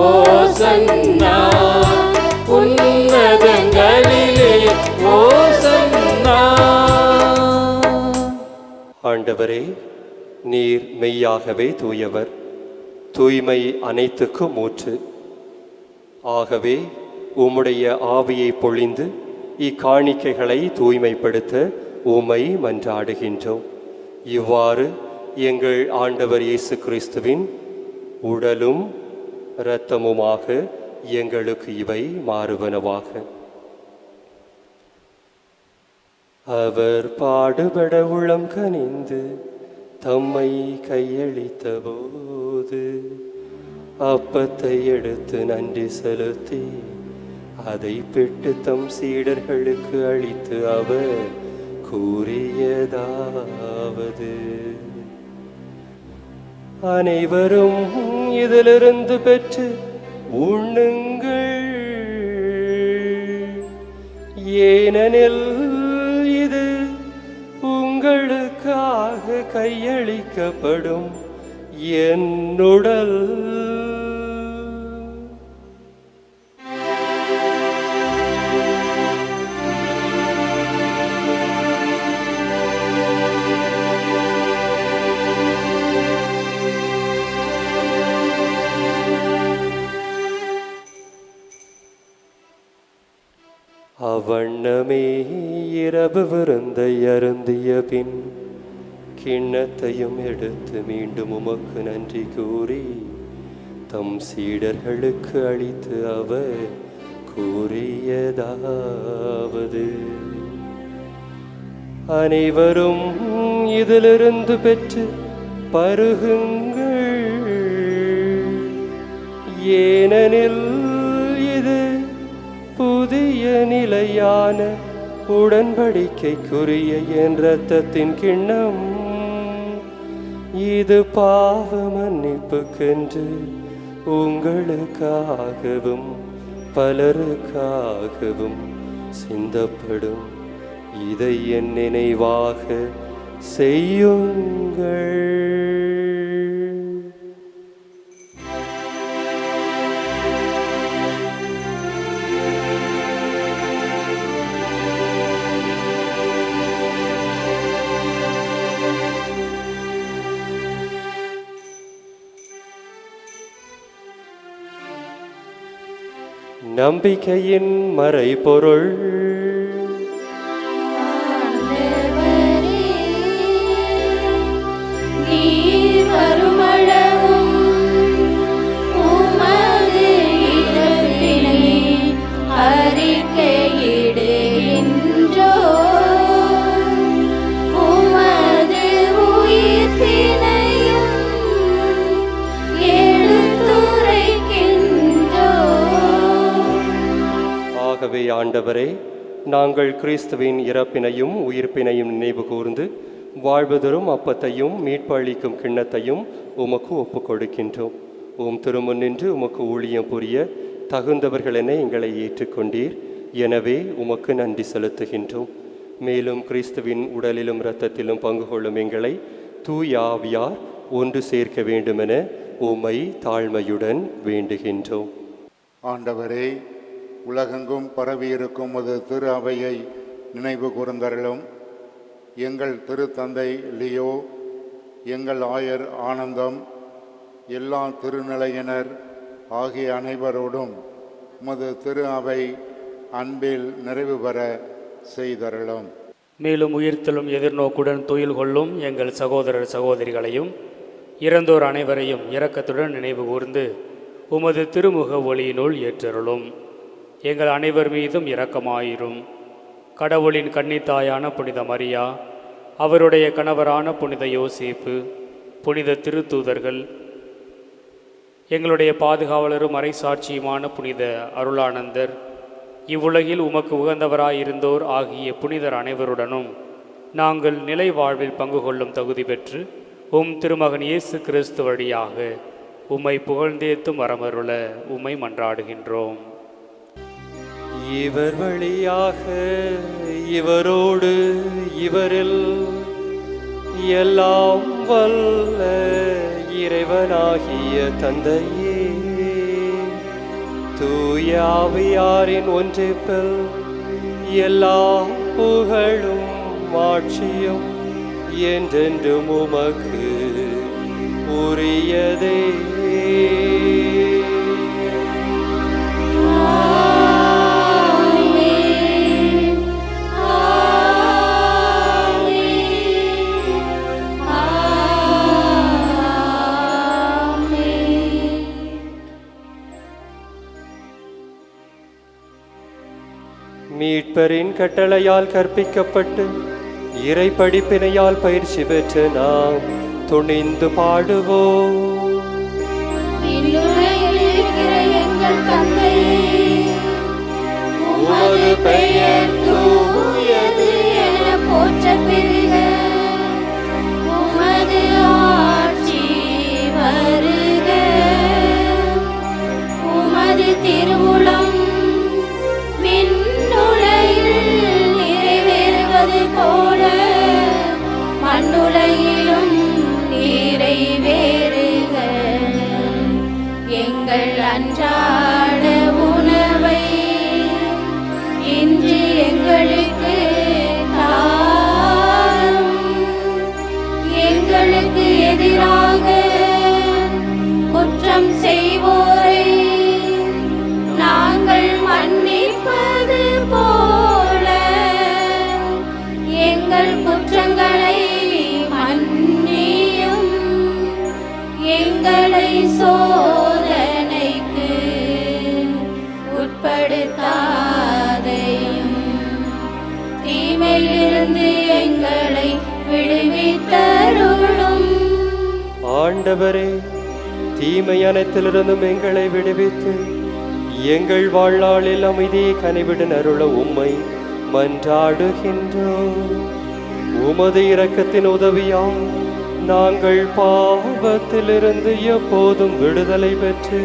ஓசன்னா, உன்னதங்களிலே ஓசன்னா. ஆண்டவரே, நீர் மெய்யாகவே தூயவர், தூய்மை அனைத்துக்கும் ஊற்று. ஆகவே உம்முடைய ஆவியை பொழிந்து இக்காணிக்கைகளை தூய்மைப்படுத்த உம்மை மன்றாடுகின்றோம். இவ்வாறு எங்கள் ஆண்டவர் இயேசு கிறிஸ்துவின் உடலும் இரத்தமுமாக எங்களுக்கு இவை மாறுவனவாக. அவர் பாடுபட உளம் கனிந்து தம்மை கையளித்த போது அப்பத்தை எடுத்து நன்றி செலுத்தி அதை பெற்று தம் சீடர்களுக்கு அளித்து அவர் கூறியதாவது: அனைவரும் இதிலிருந்து பெற்று உண்ணுங்கள், ஏனெனில் இது உங்களுக்காக கையளிக்கப்படும் என் உடல். அவ்வண்ணமே இரவு விருந்தை அருந்திய பின் கிண்ணத்தையும் எடுத்து மீண்டும் உமக்கு நன்றி கூறி தம் சீடர்களுக்கு அளித்து அவர் கூறியதாவது: அனைவரும் இதிலிருந்து பெற்று பருகுங்கள், ஏனெனில் இது புதிய நிலையான உடன்படிக்கைக்குரிய என் இரத்தத்தின் கிண்ணம். இது பாவ மன்னிப்புக்கென்று உங்களுக்காகவும் பலருக்காகவும் சிந்தப்படும். இதை என் நினைவாக செய்யுங்கள். நம்பிக்கையின் மறைபொருள். ஆண்டவரே, நாங்கள் கிறிஸ்துவின் இறப்பினையும் உயிர்ப்பினையும் நினைவு கூர்ந்து வாழ்வு தரும் அப்பத்தையும் மீட்பு அளிக்கும் கிண்ணத்தையும் உமக்கு ஒப்புக் கொடுக்கின்றோம். திருமுன் நின்று உமக்கு ஊழியம் புரிய தகுந்தவர்கள் என எங்களை ஏற்றுக்கொண்டீர். எனவே உமக்கு நன்றி செலுத்துகின்றோம். மேலும் கிறிஸ்துவின் உடலிலும் இரத்தத்திலும் பங்கு கொள்ளும் எங்களை தூய ஆவியார் ஒன்று சேர்க்க வேண்டுமென உம்மை தாழ்மையுடன் வேண்டுகின்றோம். ஆண்டவரே, உலகெங்கும் பரவியிருக்கும் அது திரு அவையை நினைவு கூர்ந்தருளும். எங்கள் திருத்தந்தை லியோ, எங்கள் ஆயர் ஆனந்தம், எல்லா திருநிலையினர் ஆகிய அனைவரோடும் உமது திரு அவை அன்பில் நிறைவு பெற செய்தருளும். மேலும் உயிர்த்தலும் எதிர்நோக்குடன் துயில் கொள்ளும் எங்கள் சகோதரர் சகோதரிகளையும் இறந்தோர் அனைவரையும் இரக்கத்துடன் நினைவு கூர்ந்து உமது திருமுக ஒளியினுள் ஏற்றருளும். எங்கள் அனைவர் மீதும் இரக்கமாயிரும். கடவுளின் கன்னித்தாயான புனித மரியா, அவருடைய கணவரான புனித யோசேப்பு, புனித திருத்தூதர்கள், எங்களுடைய பாதுகாவலரும் மறைசாட்சியுமான புனித அருளானந்தர், இவ்வுலகில் உமக்கு உகந்தவராயிருந்தோர் ஆகிய புனிதர் அனைவருடனும் நாங்கள் நிலை வாழ்வில் பங்கு கொள்ளும் தகுதி பெற்று திருமகன் இயேசு கிறிஸ்து வழியாக உம்மை புகழ்ந்தேத்தும் வரமருள உம்மை மன்றாடுகின்றோம். இவர் வழியாக இவரோடு இவரில் எல்லாம் வல்ல இறைவனாகிய தந்தையே, தூய ஆவியாரின் ஒன்றிப்பில் எல்லா புகழும் மாட்சியும் என்றென்றும் உமக்கு உரியதே. மீட்பரின் கட்டளையால் கற்பிக்கப்பட்டு இறை படிப்பினையால் பயிற்சி பெற்று நாம் துணிந்து பாடுவோம். உமது பெயர் தூயது என போற்றப் பெறுக. உமது ஆட்சி வருக. உமது திருவுளம் போல மண்ணுலகிலும் நிறைவேறுக. எங்கள் அன்றாட உணவை இன்று எங்களுக்கு தாரும். எங்களுக்கு எதிராக குற்றம் செய்வோரை நாங்கள் மன்னிப்பது போல எங்கள் குற்றங்களை மன்னியும். எங்களை சோதனைக்கு உட்படுத்தாதையும் தீமையிலிருந்து எங்களை விடுவித்தருளும். ஆண்டவரே, தீமை அனைத்திலிருந்தும் எங்களை விடுவித்து எங்கள் வாழ்நாளில் அமைதியை கனிவிடன் அருள உம்மை மன்றாடுகின்றோம். உமது இரக்கத்தின் உதவியால் நாங்கள் பாவத்திலிருந்து எப்போதும் விடுதலை பெற்று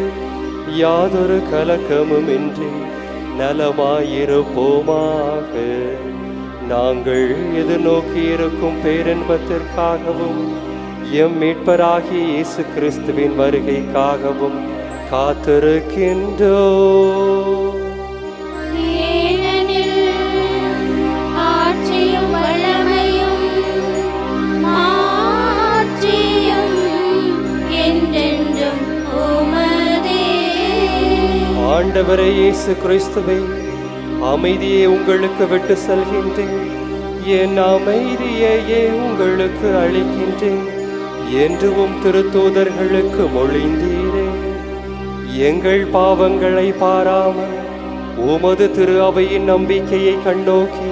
யாதொரு கலக்கமும் இன்றி நலமாயிருப்போமாக. நாங்கள் எதிர்நோக்கி இருக்கும் பேரின்பத்திற்காகவும் எம் மீட்பராகிய இயேசு கிறிஸ்துவின் வருகைக்காகவும் காத்திருக்கின்றோம். ஆண்டவரே இயேசு கிறிஸ்துவே, அமைதியை உங்களுக்கு விட்டு செல்கின்றேன், என் அமைதியையே உங்களுக்கு அளிக்கின்றேன் என்றும் திருத்தூதர்களுக்கு மொழிந்தீரே. எங்கள் பாவங்களை பாராமல் உமது திரு அவையின் நம்பிக்கையை கண்ணோக்கி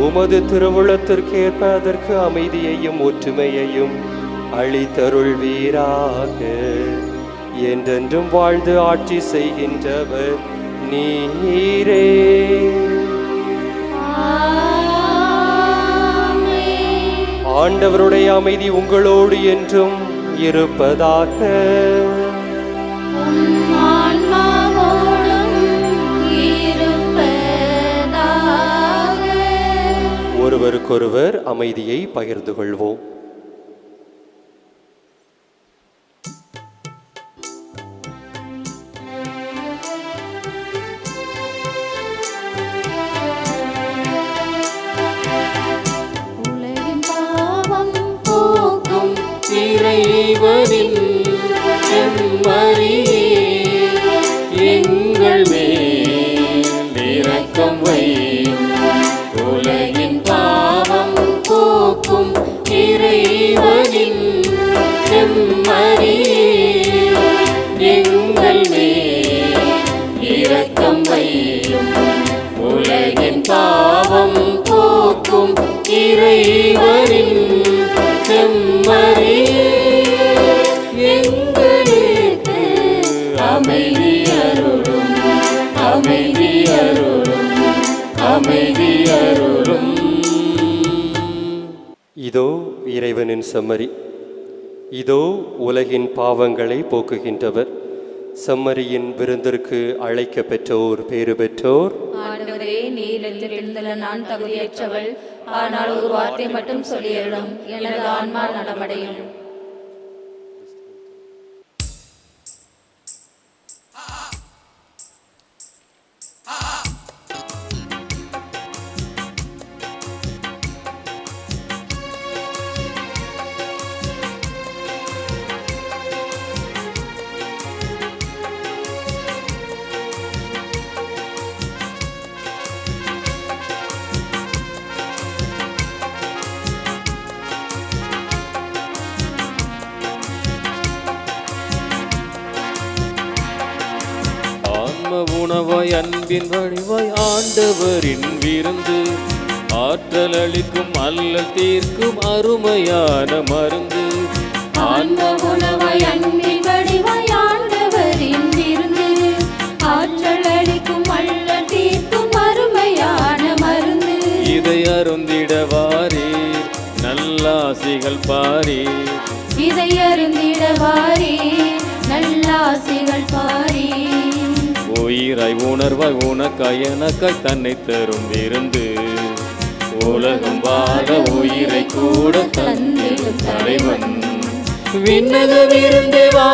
உமது திருவுளத்திற்கேற்ப அதற்கு அமைதியையும் ஒற்றுமையையும் அளித்தருள்வீராக. என்றென்றும் வாழ்ந்து ஆட்சி செய்கின்றவர் நீரே. ஆண்டவருடைய அமைதி உங்களோடு என்றும் இருப்பதாக. ஒருவருக்கொருவர் அமைதியை பகிர்ந்து கொள்வோம். இறைவனின் செம்மறியே, எங்கள் மேல் இரக்கம் வையும். உலகின் பாவம் போக்கும் இறைவனின் செம்மறியே, எங்கள் மேல் இரக்கம் வையும். உலகின் பாவம் போக்கும் இறைவனின் செம்மறியே, எங்களுக்கு அமைதி அருளும், அமைதி அருளும், அமைதி அருளும். இதோ இறைவனின் செம்மறி, இதோ உலகின் பாவங்களை போக்குகின்றவர். செம்மறியின் விருந்திற்கு அழைக்க பெற்றோர் பேறு பெற்றோர். ஆண்டவரே, நீர் எழுந்தருள நான் தகுதியற்றவள், ஆனால் ஒரு வார்த்தை மட்டும் சொல்லியருளும், எனது ஆன்மா நலமடையும். உணவாய் அன்பின் வழிவாய் ஆண்டவரின் விருந்து, ஆற்றல் அளிக்கும் அல்லல் தீர்க்கும் அருமையான மருந்து. ஆன்ம உணவாய் அன்பின் வழிவாய் ஆண்டவரின் விருந்து, ஆற்றல் அளிக்கும் அல்லல் தீர்க்கும் அருமையான மருந்து. இதை அருந்திடவாரே நல்லாசிகள் பாரே, இதை அருந்திடவாரே நல்லாசிகள் பாரே. உயிராய் உணர்வாய் உனக்காய் எனக்காய் தன்னை தரும் விருந்து, உலகம் வாழ உயிரை கூட தந்திடும் தலைவன். விண்ணக விருந்தே வா,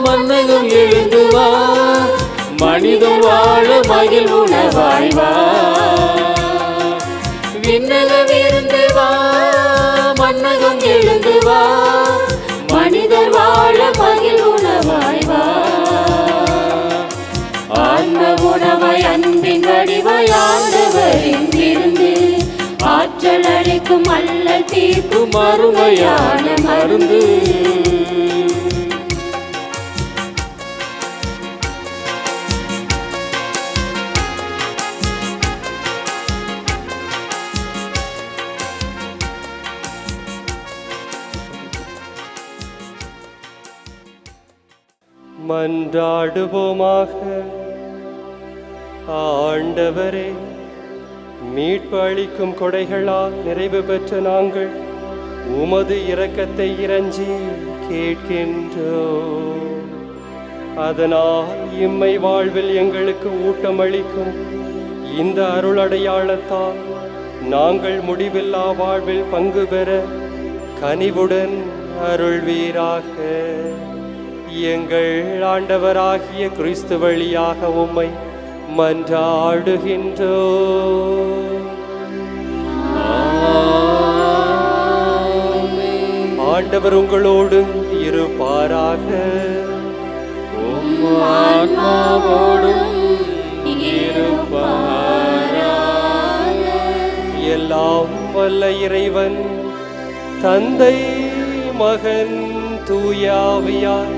மன்னகம் எழுந்து வா, மனிதம் வாழ மகிழ் உணவாய் வா. விண்ணக விருந்தே வா, மன்னகம் எழுந்து வா, மனிதர் வாழ மகிழ் உணவாய் வா. ஆன்ம உணவாய் அன்பின் வடிவாய் ஆண்டவரின் விருந்து, ஆற்றல் அளிக்கும் அல்லல் தீர்க்கும் அருமையான மருந்து. மன்றாடுவோமாக. ஆண்டவரே, மீட்பு அளிக்கும் கொடைகளால் நிறைவு பெற்ற நாங்கள் உமது இரக்கத்தை இறைஞ்சி கேட்கின்றோம். அதனால் இம்மை வாழ்வில் எங்களுக்கு ஊட்டமளிக்கும் இந்த அருளடையாளத்தால் நாங்கள் முடிவில்லா வாழ்வில் பங்கு பெற கனிவுடன் அருள்வீராக. எங்கள் ஆண்டவராகிய கிறிஸ்து வழியாக உம்மை மன்றாடுகின்றோம். ஆண்டவர் உங்களோடு இருப்பாராக. எல்லாம் வல்ல இறைவன் தந்தை மகன் தூயாவியார்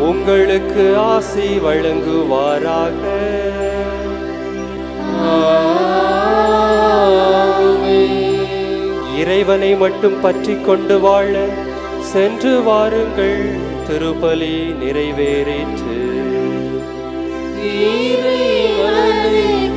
உங்களுக்கு ஆசி வழங்குவாராக. இறைவனை மட்டும் பற்றி கொண்டு வாழ சென்று வாருங்கள். திருப்பலி நிறைவேறிற்று. பலனை